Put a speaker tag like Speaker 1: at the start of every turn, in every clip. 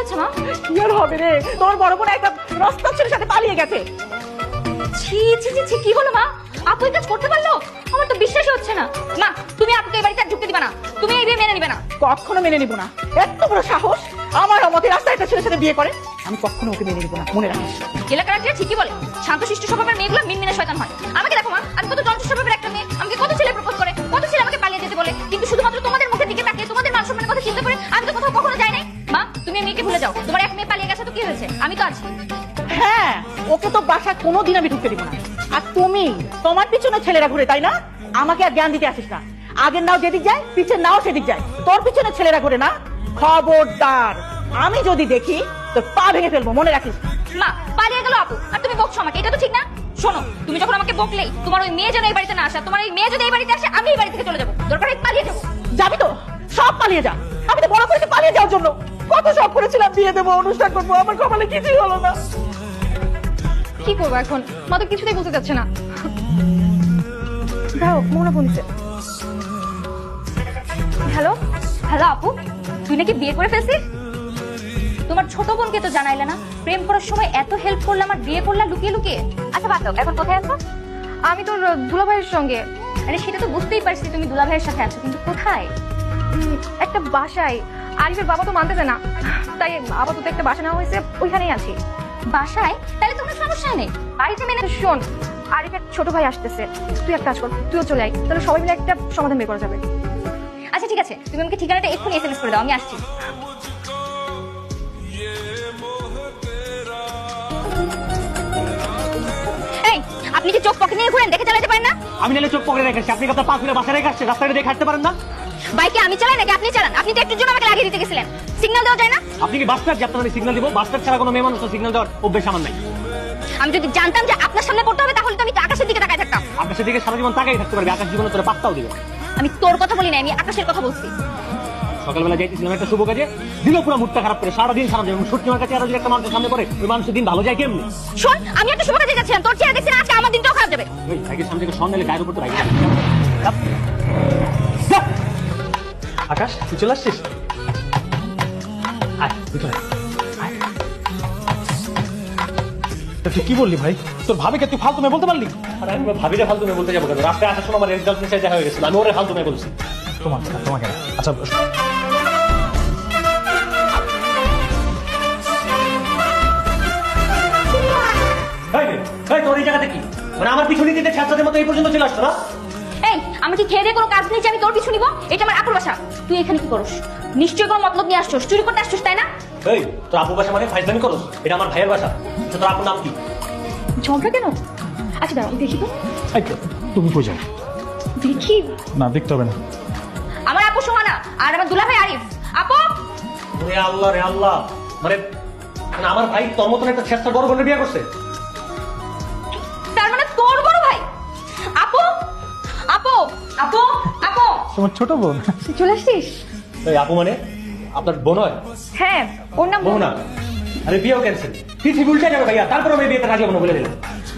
Speaker 1: হয়েছে মা?
Speaker 2: কি আর হবে রে, তোর বড় বোন একটা রাস্তা ছেলের সাথে পালিয়ে গেছে।
Speaker 1: ছি ছি ছি ছি, কি হলো মা? আপু এই কাজ করতে পারলো? আমার তো বিশ্বাসই হচ্ছে না। মা তুমি আপুকে এই বাড়িতে আর ঢুকতে দিবা না, তুমি এই বিয়ে মেনে নিবে না।
Speaker 2: কখনো মেনে নিব না। এত বড় সাহস আমার অমতে রাস্তায় একটা ছেলের সাথে বিয়ে করে, আমি কখনো ওকে মেনে নিব না, মনে রাখিস।
Speaker 1: এলাকার আন্টিরা ঠিকই বলে, শান্তশিষ্ট স্বভাবের মেয়েগুলো মিনমিনে শয়তান হয়। আমাকে দেখো মা, আমি কত চঞ্চল স্বভাবের একটা মেয়ে, আমাকে কত ছেলে প্রপোজ করে, কত ছেলে আমাকে পালিয়ে যেতে বলে, কিন্তু শুধুমাত্র তোমাদের মুখের দিকে তাকিয়ে তোমাদের মান সম্মানের কথা চিন্তা করে আমি তো কোথাও কখনো যাই নাই। মা তুমি মেয়েকে ভুলে যাও, তোমার এক মেয়ে পালিয়ে গেছে তো কি হয়েছে, আমি তো আছি।
Speaker 2: হ্যাঁ, ওকে তো বাসায় কোনোদিন আমি ঢুকতে দিব না। আর তুমি, তোমার পিছনে ছেলেরা ঘুরে, তাই না? আমাকে আর জ্ঞান দিতে আসিস না। আগের নাও যেদিক যায়, পিছের নাও সেদিক যায়, তোর পিছনে ছেলেরা ঘুরে না। খবরদার, আমি যদি দেখি তোর পা ভেঙে ফেলবো, মনে রাখিস।
Speaker 1: মা পালিয়ে গেল আপু, আর তুমি বকছো আমাকে, এটা তো ঠিক না। শোনো, তুমি যখন আমাকে বকলেই তোমার ওই মেয়ে যেন এই বাড়িতে না আসে, তোমার ওই মেয়ে যদি এই বাড়িতে আসে আমি এই বাড়ি থেকে চলে যাবো, দরকার হয় পালিয়ে যাবো।
Speaker 2: যাবি তো সব পালিয়ে যা। আমি তো বড় করেছি পালিয়ে যাওয়ার জন্য, কত সব করেছিলাম, বিয়ে দেবো, অনুষ্ঠান করবো, আমার কপালে কিছুই হলো না।
Speaker 1: কি করবো এখন? মা তো কিছুতেই বলতে যাচ্ছে না। দাও মনে বলছে। হ্যালো হ্যালো আপু, তুই নাকি বিয়ে করে ফেলছিস? তোমার ছোট বোনকে তো জানাইলে না, প্রেম করার সময় এত হেল্প করলে, আমার বিয়ে করলা লুকিয়ে লুকিয়ে। আচ্ছা বাদ দাও, এখন কোথায় আছো? আমি তোর দুলাভাইয়ের সঙ্গে। আরে সেটা তো বুঝতেই পারছি তুমি দুলাভাইয়ের সাথে আছো, কিন্তু কোথায়? একটা বাসায়। আরিফের বাবা তো মানতে চায় না, তাই আপাতত একটা বাসা নেওয়া হয়েছে, ওইখানেই আছি। বাসায়? তাহলে তোমার সমস্যা নেই, বাড়িতে মেনে। শোন, আরিফের ছোট ভাই আসতেছে, তুই এক কাজ কর, তুইও চলে আয়, তাহলে সবাই মিলে একটা সমাধান বের করা যাবে। আচ্ছা ঠিক আছে, তুমি আমাকে ঠিকানাটা এক্ষুনি এসএমএস করে দাও, আমি আসছি। এই, আপনি কি চোখ পকেটে নিয়ে ঘুরেন, দেখে চালাতে পারেন না?
Speaker 3: আমি নাহলে চোখ পকেটে রেখেছি, আপনি আপনার পা খুলে বাসায় রেখে আসছেন, রাস্তায় দেখে হাঁটতে পারেন না?
Speaker 1: বাইকে আমি চালাই নাকি আপনি চালান? আপনি তো একটুর জন্য আমাকে লাগিয়ে দিতে গেছিলেন, সিগন্যাল দেওয়া যায় না?
Speaker 3: আপনি কি বাস্টার যে আপনার সিগন্যাল দিব? বাস্টার ছাড়া কোনো মেয়ে মানুষ সিগন্যাল দেওয়ার অভ্যেস আমার নাই।
Speaker 1: আমি যদি জানতাম যে আপনার সামনে পড়তে হবে, তাহলে তো আমি আকাশের দিকে তাকায় থাকতাম।
Speaker 3: আকাশের দিকে সারা জীবন তাকাই থাকতে পারবে, আকাশ জীবনে তোরা পাত্তাও দিবে।
Speaker 1: আমি তোর কথা বলি না, আমি আকাশের কথা বলছি।
Speaker 3: সকালবেলা যাইতেছিলাম একটা শুভ কাজে, দিল পুরো মুডটা খারাপ করে, সারাদিন খারাপ যায়। এবং সত্যি আমার কাছে আরো যদি একটা মানুষের সামনে পড়ে, ওই মানুষের দিন ভালো যায় কেমনি?
Speaker 1: শোন, আমি একটা শুভ কাজে যাচ্ছিলাম, তোর চেহারা দেখছি না, আজকে আমার দিনটাও খারাপ যাবে।
Speaker 3: ওই সাইকেল সামনে থেকে সন্ধ্যালে গায়ের উপর তো রাখি। আকাশ তুই চলে আসছিস? আয়, ভিতরে আয়।
Speaker 4: তুই কি বললি ভাই? তোর ভাবিকে তুই ফালতু মেয়ে বলতে পারলি?
Speaker 3: আর আমি ভাবিটা ফালতু মেয়ে বলতে যাবো কেন? রাস্তায় আসার সময় আমার রেজাল্ট নিচে দেখা হয়ে গেছিল, আমি ওরে ফালতু মেয়ে বলছি।
Speaker 4: তোমাকে না। আচ্ছা
Speaker 3: তোর এই জায়গাতে কি মানে আমার পিছনে দিতে ছাত্রদের মতো এই পর্যন্ত চলে আসতো না?
Speaker 1: এই, আমি কি খেয়ে দিয়ে কোনো কাজ নিয়েছি আমি তোর পিছু নিবো? এটা আমার আপুর বাসা, তুই এখানে কি করস? নিশ্চয়ই কোনো মতলব নিয়ে আসছস, চুরি করতে আসছস, তাই না?
Speaker 3: এই তোর আপুর বাসা মানে ফাইজলামি করস? এটা আমার ভাইয়ের বাসা। তোর আপুর নাম কি?
Speaker 1: ঝগড়া কেন? আচ্ছা দাঁড়াও দেখি তো।
Speaker 4: তুমি কই যাও?
Speaker 1: দেখি
Speaker 4: না, দেখতে হবে না।
Speaker 1: আমার আপু সোহানা আর আমার দুলাভাই আরিফ। আপু
Speaker 3: রে আল্লাহ রে আল্লাহ, মানে মানে আমার ভাই তোর মতন একটা ছেলের বড় বোনের বিয়ে করছে।
Speaker 1: তার মানে তোর বড় ভাই? আপু আপু আপু আপু,
Speaker 4: তোমার ছোট বোন?
Speaker 1: তুই চলে আসছিস?
Speaker 3: এই আপু মানে আপনার বোন হয়?
Speaker 1: হ্যাঁ, ওর নাম
Speaker 3: মোহনা। আরে বিয়েও ক্যান্সেল, পৃথিবী উল্টে যাবে ভাইয়া, তারপর আমি বিয়েতে রাজি হবো না বলে দিলাম।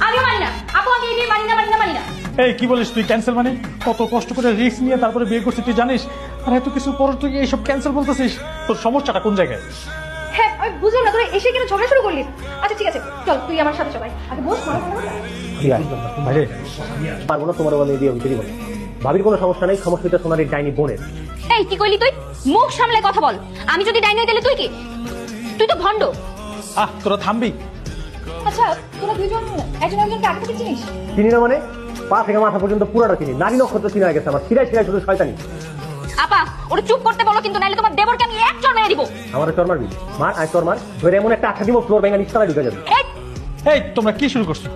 Speaker 1: আমি মানি না আপু, আমি এই বিয়ে মানি না, মানি না, মানি না।
Speaker 4: এই কি বলিস তুই? ক্যান্সেল মানে? কত কষ্ট করে রিস্ক নিয়ে তারপরে বিয়ে করছিস তুই জানিস? আর এত কিছু পর তুই এইসব ক্যান্সেল বলতেছিস? তোর সমস্যাটা কোন জায়গায়?
Speaker 1: হ্যাঁ আমি বুঝলাম না, তোরা এসে কিনা ঝগড়া শুরু করলি। আচ্ছা ঠিক আছে, চল তুই আমার সাথে সবাই আগে বস।
Speaker 4: ভাইরে
Speaker 3: পারবো না তোমার বলে দিয়ে দিতে দিব না। ভাবির কোনো সমস্যা নেই, সমস্যাটা সোনার এই ডাইনি বোনের।
Speaker 1: এই কি কইলি তুই? মুখ সামলে কথা বল। আমি যদি ডাইনি হই তাহলে তুই কি? তুই তো ভণ্ড।
Speaker 4: তোরা থামবি?
Speaker 1: আচ্ছা তোরা দুইজন একজন একজনকে আগে থেকে চিনিস?
Speaker 3: চিনি না মানে? পা থেকে মাথা পর্যন্ত পুরোটা চিনি, নারী নক্ষত্র চিনা গেছে আমার, শিরায় শিরায় শুধু শয়তানি।
Speaker 1: আপা ওরে চুপ করতে বলো, কিন্তু নাইলে তোমার দেবরকে আমি এক চড় মেরে দিব।
Speaker 3: আমার চর মারবি? মার আয় চর মার, ধরে এমন একটা আঠা দিব ফ্লোর ভেঙে নিচতলায় ঢুকে যাবে।
Speaker 4: এই তোমরা কি শুরু করছো?